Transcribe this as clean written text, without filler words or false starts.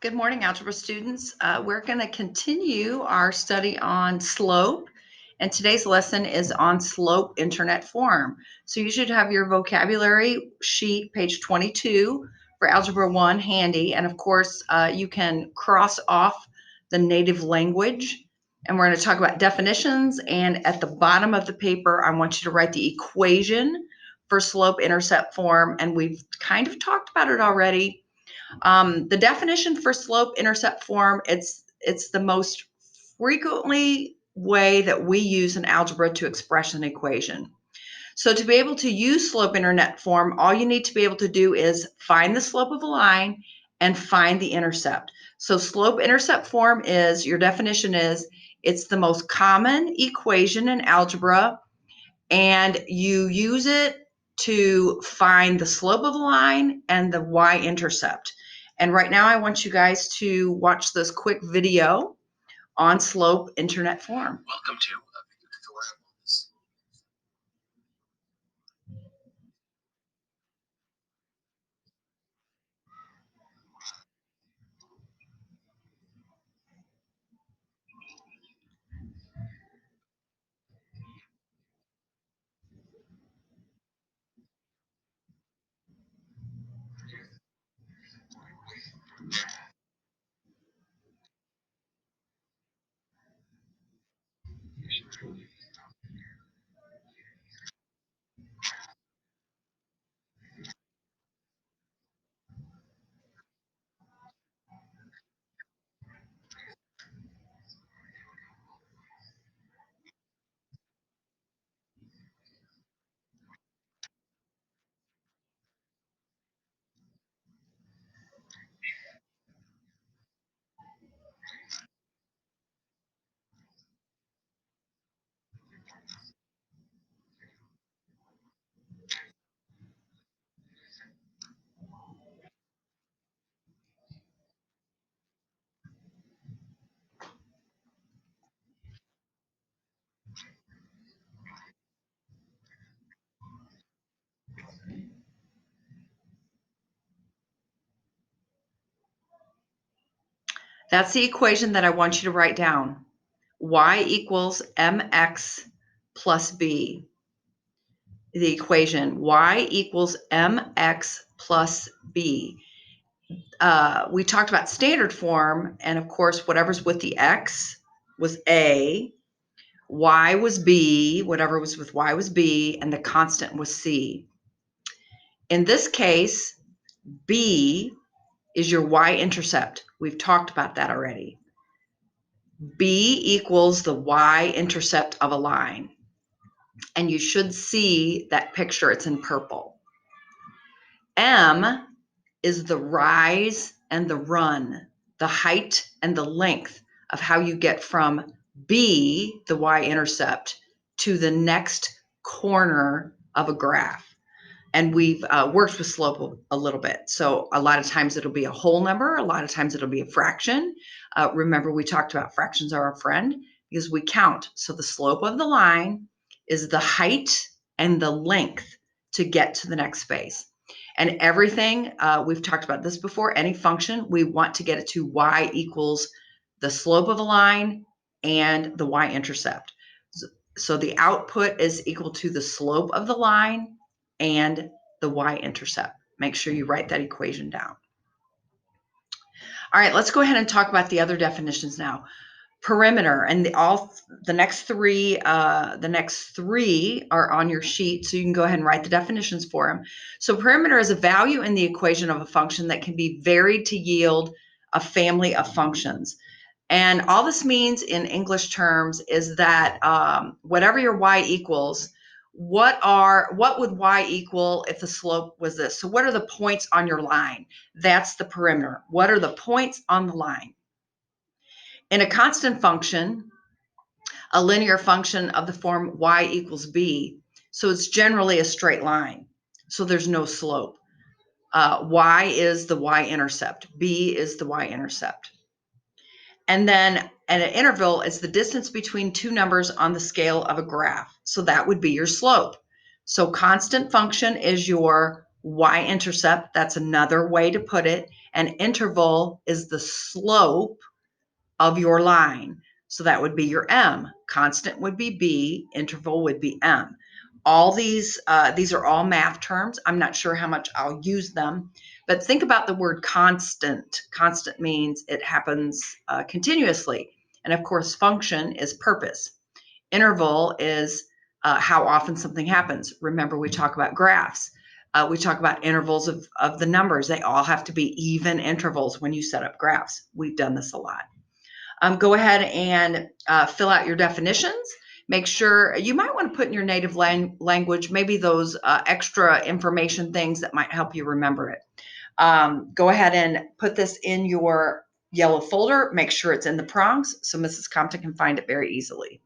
Good morning, algebra students. We're going to continue our study on slope, and today's lesson is on slope internet form. So you should have your vocabulary sheet, page 22, for Algebra 1 handy, and of course, you can cross off the native language, and we're going to talk about definitions, and at the bottom of the paper, I want you to write the equation for slope-intercept form, and we've kind of talked about it already. The definition for slope-intercept form, it's the most frequently way that we use in algebra to express an equation. So to be able to use slope-intercept form, all you need to be able to do is find the slope of a line and find the intercept. So slope-intercept form is, your definition is, it's the most common equation in algebra, and you use it to find the slope of a line and the y-intercept. And right now I want you guys to watch this quick video on slope internet form. Welcome to a video tutorial on this. That's the equation that I want you to write down. Y equals mx plus b. The equation y equals mx plus b. We talked about standard form, and of course, whatever's with the x was a, y was b, whatever was with y was b, and the constant was c. In this case, b is your y-intercept. We've talked about that already. B equals the y-intercept of a line. And you should see that picture, it's in purple. M is the rise and the run, the height and the length of how you get from B, the y-intercept, to the next corner of a graph. And we've worked with slope a little bit. So a lot of times it'll be a whole number. A lot of times it'll be a fraction. Remember, we talked about fractions are our friend because we count. So the slope of the line is the height and the length to get to the next space. And everything, we've talked about this before, any function, we want to get it to y equals the slope of a line and the y-intercept. So the output is equal to the slope of the line and the y-intercept. Make sure you write that equation down. All right, let's go ahead and talk about the other definitions now. Perimeter, and the next three are on your sheet, so you can go ahead and write the definitions for them. So perimeter is a value in the equation of a function that can be varied to yield a family of functions. And all this means in English terms is that whatever your y equals, what would y equal if the slope was this? So what are the points on your line? That's the perimeter. What are the points on the line? In a constant function, a linear function of the form y equals b, so it's generally a straight line. So there's no slope. Y is the y-intercept. B is the y-intercept. And then at an interval is the distance between two numbers on the scale of a graph. So that would be your slope. So constant function is your y-intercept. That's another way to put it. and interval is the slope of your line. So that would be your M. Constant would be B, interval would be M. All these are all math terms. I'm not sure how much I'll use them, but think about the word constant. Constant means it happens continuously. And of course, function is purpose. Interval is how often something happens. Remember, we talk about graphs. We talk about intervals of the numbers. They all have to be even intervals when you set up graphs. We've done this a lot. Go ahead and fill out your definitions. Make sure you might want to put in your native language, maybe those extra information things that might help you remember it. Go ahead and put this in your yellow folder. Make sure it's in the prongs so Mrs. Compton can find it very easily.